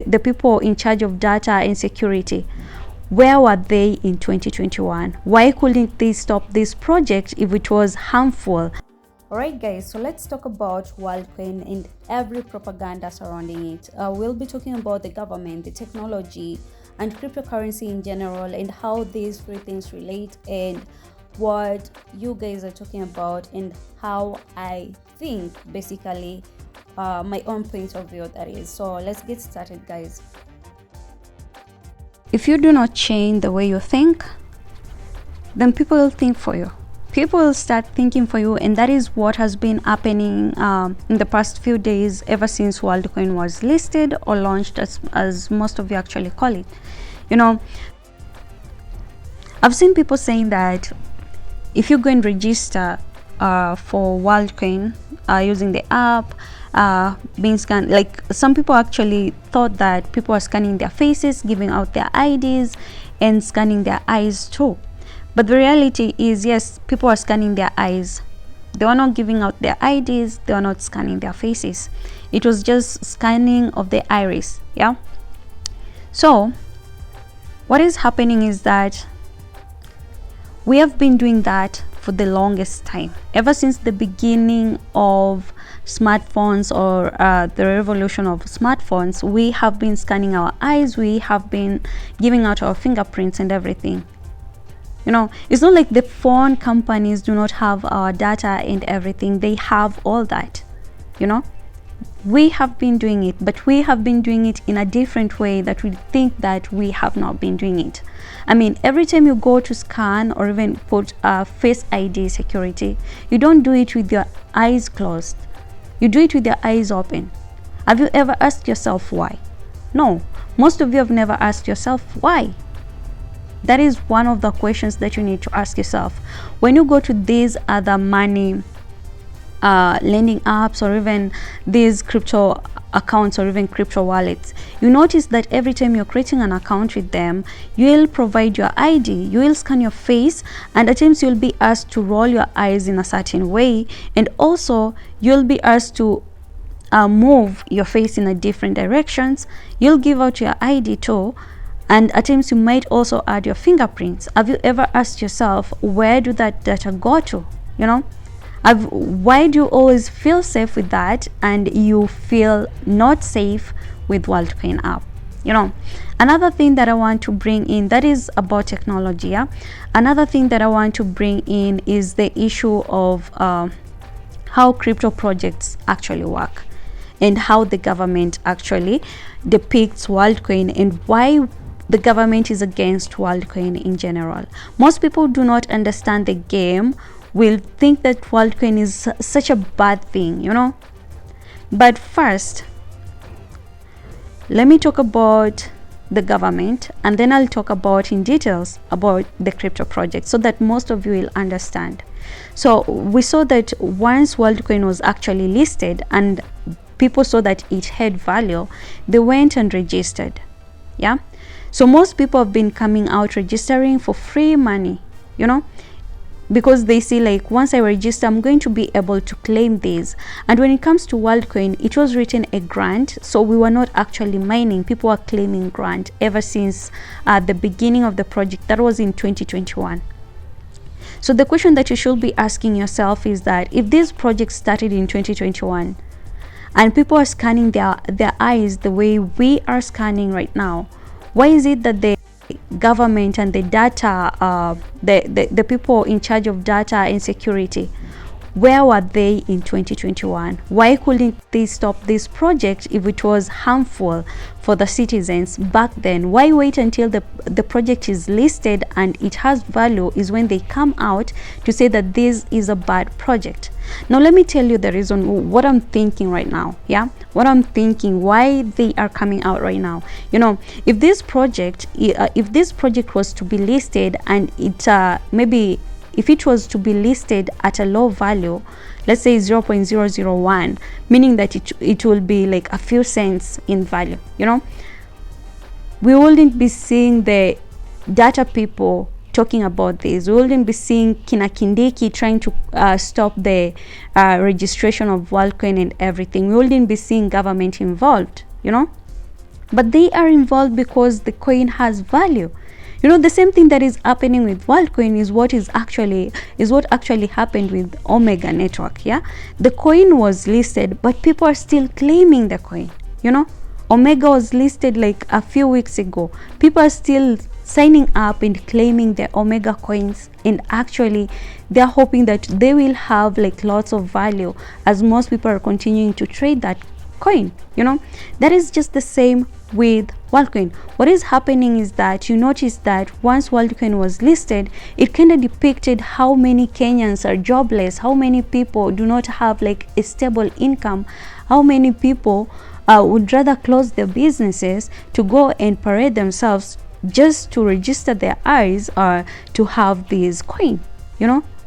the people in charge of data and security, where were they in 2021? Why couldn't they stop this project if it was harmful? Alright guys, so let's talk about WorldCoin and every propaganda surrounding it. We'll be talking about the government, the technology, and cryptocurrency in general, and how these three things relate, and what you guys are talking about, and how I think, basically, my own point of view, that is. So let's get started, guys. If you do not change the way you think, then people will think for you. People will start thinking for you, and that is what has been happening in the past few days, ever since WorldCoin was listed or launched, as most of you actually call it. You know, I've seen people saying that if you go and register for WorldCoin using the app, being scanned, like some people actually thought that people are scanning their faces, giving out their IDs, and scanning their eyes too. But the reality is, yes, people are scanning their eyes. They were not giving out their IDs, they were not scanning their faces. It was just scanning of the iris. Yeah. So what is happening is that we have been doing that for the longest time, ever since the beginning of smartphones, or the revolution of smartphones. We have been scanning our eyes, we have been giving out our fingerprints and everything. You know, it's not like the phone companies do not have our data and everything. They have all that. You know, we have been doing it, but we have been doing it in a different way that we think that we have not been doing it. I mean, every time you go to scan or even put face ID security, you don't do it with your eyes closed. You do it with your eyes open. Have you ever asked yourself why? No, most of you have never asked yourself why. That is one of the questions that you need to ask yourself. When you go to these other money lending apps, or even these crypto accounts, or even crypto wallets, you notice that every time you're creating an account with them, you'll provide your ID, you will scan your face, and at times you'll be asked to roll your eyes in a certain way, and also you'll be asked to move your face in a different directions. You'll give out your ID too, and at times you might also add your fingerprints. Have you ever asked yourself, where do that data go to? You know, why do you always feel safe with that and you feel not safe with WorldCoin app? You know, another thing that I want to bring in, that is about technology. Yeah? Another thing that I want to bring in is the issue of how crypto projects actually work, and how the government actually depicts WorldCoin, and why the government is against WorldCoin in general. Most people do not understand the game, will think that WorldCoin is such a bad thing, you know. But first, let me talk about the government, and then I'll talk about in details about the crypto project, so that most of you will understand. So we saw that once WorldCoin was actually listed and people saw that it had value, they went and registered. Yeah. So most people have been coming out registering for free money, you know, because they see, like, once I register, I'm going to be able to claim this. And when it comes to WorldCoin, it was written a grant, so we were not actually mining. People were claiming grant ever since the beginning of the project. That was in 2021. So the question that you should be asking yourself is that if this project started in 2021 and people are scanning their eyes the way we are scanning right now, why is it that the government and the data, the people in charge of data and security, where were they in 2021? Why couldn't they stop this project if it was harmful for the citizens back then? Why wait until the project is listed and it has value is when they come out to say that this is a bad project? Now let me tell you the reason, what I'm thinking right now. Yeah, what I'm thinking, why they are coming out right now. You know, if this project was to be listed, and it maybe if it was to be listed at a low value, let's say 0.001, meaning that it will be like a few cents in value, you know, we wouldn't be seeing the data people talking about this. We wouldn't be seeing Kina Kindiki trying to stop the registration of WorldCoin and everything. We wouldn't be seeing government involved, you know. but they are involved because the coin has value. The same thing that is happening with worldcoin is what actually happened with Omega network. Yeah, the coin was listed, but people are still claiming the coin. Omega was listed like a few weeks ago. People are still signing up and claiming the Omega coins, and actually they're hoping that they will have like lots of value as most people are continuing to trade that coin. That is just the same with worldcoin. What is happening is that you notice that once worldcoin was listed, it kind of depicted how many Kenyans are jobless, how many people do not have like a stable income, how many people would rather close their businesses to go and parade themselves just to register their eyes or to have this coin,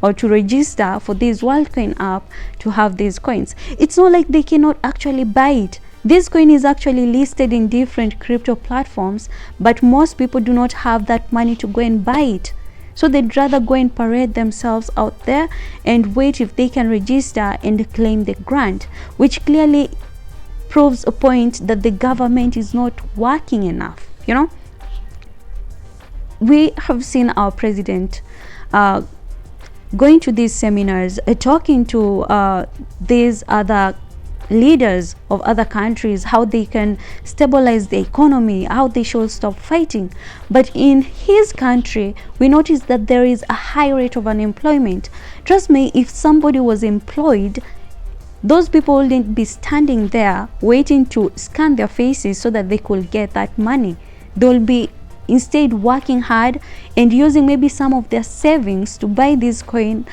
or to register for this worldcoin app to have these coins. It's not like they cannot actually buy it. This coin is actually listed in different crypto platforms, but most people do not have that money to go and buy it. So they'd rather go and parade themselves out there and wait if they can register and claim the grant, which clearly proves a point that the government is not working enough. We have seen our president going to these seminars, talking to these other leaders of other countries, how they can stabilize the economy, how they should stop fighting. But in his country, we notice that there is a high rate of unemployment. Trust me, if somebody was employed, those people wouldn't be standing there waiting to scan their faces so that they could get that money. They'll be instead working hard and using maybe some of their savings to buy this coin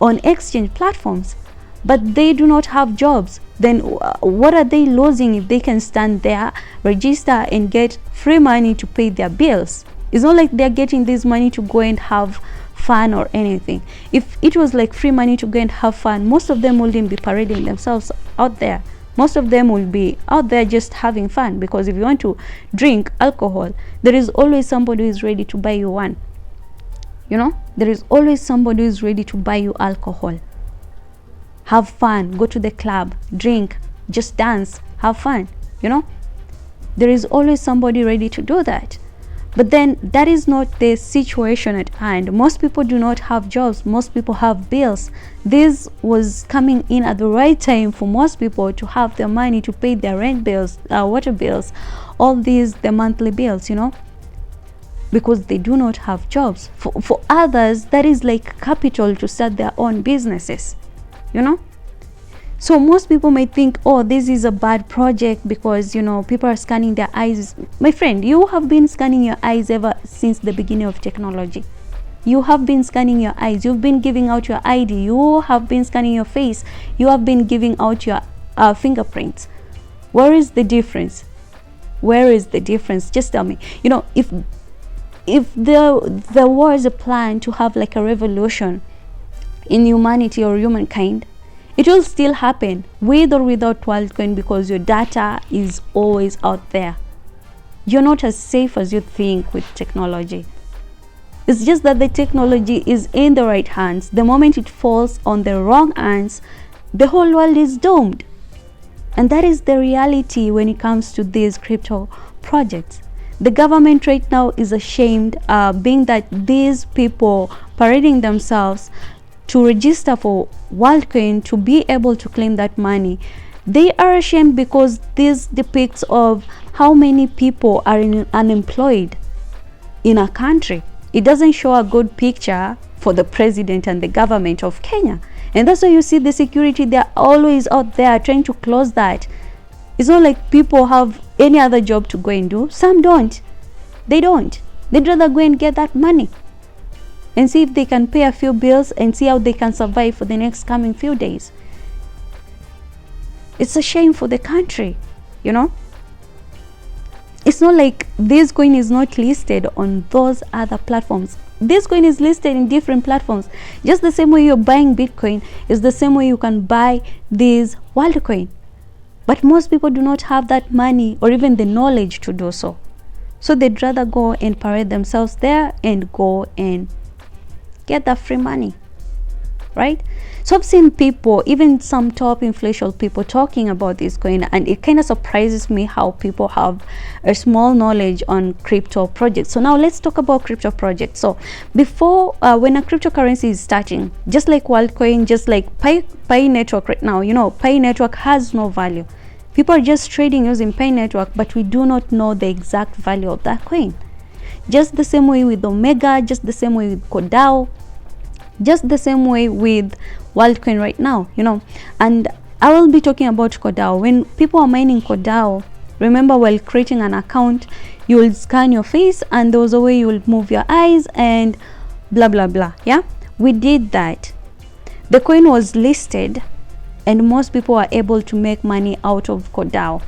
on exchange platforms. But they do not have jobs. Then what are they losing if they can stand there, register, and get free money to pay their bills? It's not like they're getting this money to go and have fun or anything. If it was like free money to go and have fun, most of them wouldn't be parading themselves out there. Most of them will be out there just having fun, because if you want to drink alcohol, there is always somebody who is ready to buy you one. There is always somebody who is ready to buy you alcohol. Have fun, go to the club, drink, just dance, have fun. There is always somebody ready to do that. But then that is not the situation at hand. Most people do not have jobs. Most people have bills. This was coming in at the right time for most people to have their money to pay their rent bills, water bills, all these, the monthly bills, because they do not have jobs. For others, that is like capital to start their own businesses, So most people may think, oh, this is a bad project because, people are scanning their eyes. My friend, you have been scanning your eyes ever since the beginning of technology. You have been scanning your eyes. You've been giving out your ID. You have been scanning your face. You have been giving out your fingerprints. Where is the difference? Where is the difference? Just tell me. If there was a plan to have like a revolution in humanity or humankind, it will still happen with or without worldcoin, because your data is always out there. You're not as safe as you think with technology. It's just that the technology is in the right hands. The moment it falls on the wrong hands, the whole world is doomed. And that is the reality when it comes to these crypto projects. The government right now is ashamed, being that these people parading themselves to register for worldcoin to be able to claim that money. They are ashamed because this depicts of how many people are unemployed in a country. It doesn't show a good picture for the president and the government of Kenya. And that's why you see the security, they're always out there trying to close that. It's not like people have any other job to go and do. Some don't. They don't. They'd rather go and get that money and see if they can pay a few bills and see how they can survive for the next coming few days. It's a shame for the country, It's not like this coin is not listed on those other platforms. This coin is listed in different platforms. Just the same way you're buying Bitcoin is the same way you can buy this worldcoin. But most people do not have that money or even the knowledge to do so. So they'd rather go and parade themselves there and go and get that free money. right? So I've seen people, even some top influential people, talking about this coin, and it kind of surprises me how people have a small knowledge on crypto projects. So now let's talk about crypto projects. So before, when a cryptocurrency is starting, just like WorldCoin, just like Pi network right now, you know, Pi network has no value. People are just trading using Pi network, but we do not know the exact value of that coin. Just the same way with Omega, just the same way with Kodao, just the same way with WorldCoin right now, you know. And I will be talking about Kodao. When people are mining Kodao, remember, while creating an account, you will scan your face, and there was a way you will move your eyes and blah blah blah. Yeah, we did that. The coin was listed, and most people are able to make money out of Kodao,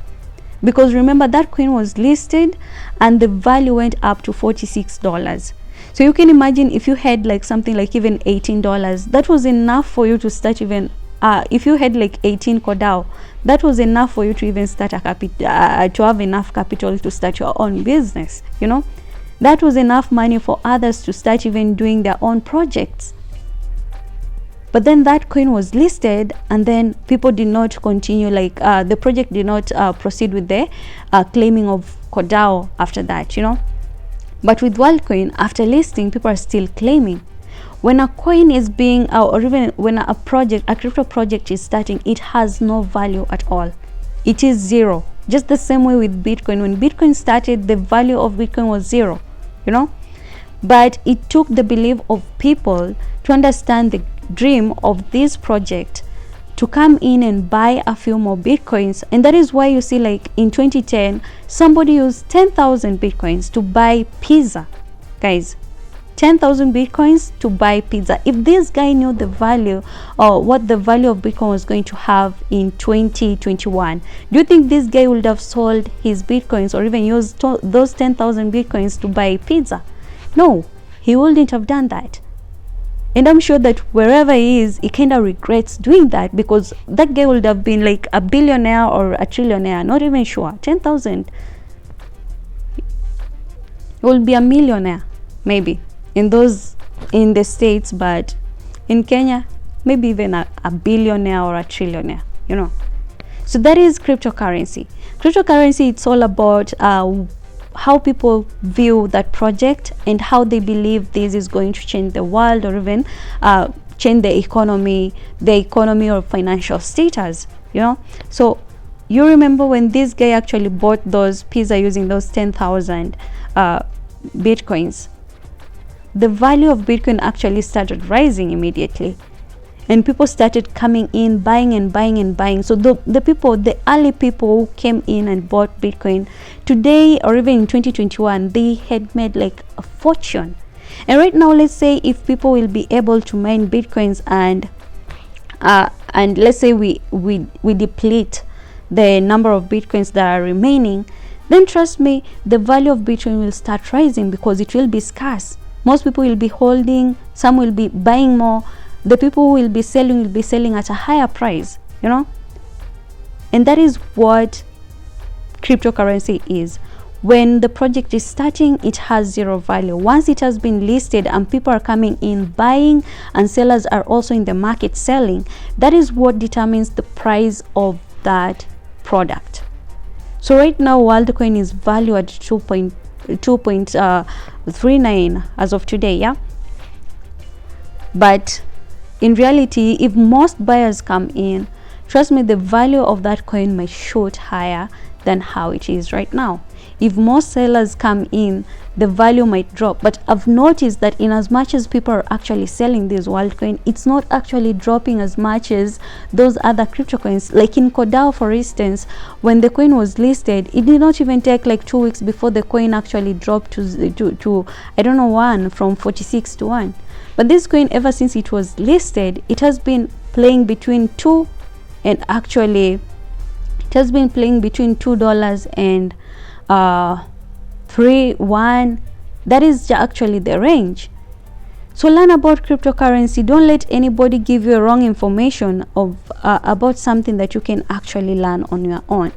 because remember, that coin was listed and the value went up to $46. So you can imagine, if you had like something like even $18, that was enough for you to start even if you had like 18 Kodao, that was enough for you to even start a to have enough capital to start your own business, you know. That was enough money for others to start even doing their own projects. But then that coin was listed, and then people did not continue, like the project did not proceed with the claiming of Kodao after that, you know. But with WorldCoin, after listing, people are still claiming. When a coin is being, or even when a crypto project is starting, it has no value at all. It is zero. Just the same way with Bitcoin. When Bitcoin started, the value of Bitcoin was zero, you know. But it took the belief of people to understand the dream of this project to come in and buy a few more Bitcoins. And that is why you see, like in 2010, somebody used 10,000 Bitcoins to buy pizza. Guys, 10,000 Bitcoins to buy pizza. If this guy knew the value, or what the value of Bitcoin was going to have in 2021, do you think this guy would have sold his Bitcoins or even used those 10,000 Bitcoins to buy pizza? No, he wouldn't have done that. And I'm sure that wherever he is, he kind of regrets doing that, because that guy would have been like a billionaire or a trillionaire, not even sure. 10,000, he will be a millionaire maybe in the States, but in Kenya, maybe even a billionaire or a trillionaire, you know. So that is cryptocurrency. Cryptocurrency, it's all about how people view that project and how they believe this is going to change the world, or even change the economy or financial status, you know. So you remember when this guy actually bought those pizza using those 10,000 Bitcoins, the value of Bitcoin actually started rising immediately, and people started coming in, buying and buying and buying. So the early people who came in and bought Bitcoin today, or even in 2021, they had made like a fortune. And right now, let's say if people will be able to mine Bitcoins, and let's say we deplete the number of Bitcoins that are remaining, then trust me, the value of Bitcoin will start rising, because it will be scarce. Most people will be holding, some will be buying more. The people who will be selling at a higher price, you know. And that is what cryptocurrency is. When the project is starting, it has zero value. Once it has been listed and people are coming in buying, and sellers are also in the market selling, that is what determines the price of that product. So right now, WorldCoin is valued at 2.39 as of today, yeah. But in reality, if most buyers come in, trust me, the value of that coin might shoot higher than how it is right now. If most sellers come in, the value might drop. But I've noticed that in as much as people are actually selling this WorldCoin, it's not actually dropping as much as those other crypto coins. Like in Kodao, for instance, when the coin was listed, it did not even take like 2 weeks before the coin actually dropped to I don't know, 1 from 46 to 1. But this coin, ever since it was listed, it has been playing between $2 and $3 and $3.1. That is actually the range. So learn about cryptocurrency. Don't let anybody give you wrong information of about something that you can actually learn on your own.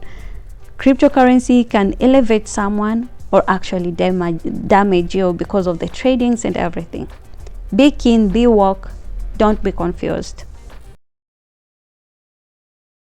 Cryptocurrency can elevate someone or actually damage you because of the tradings and everything. Be keen, be woke, don't be confused.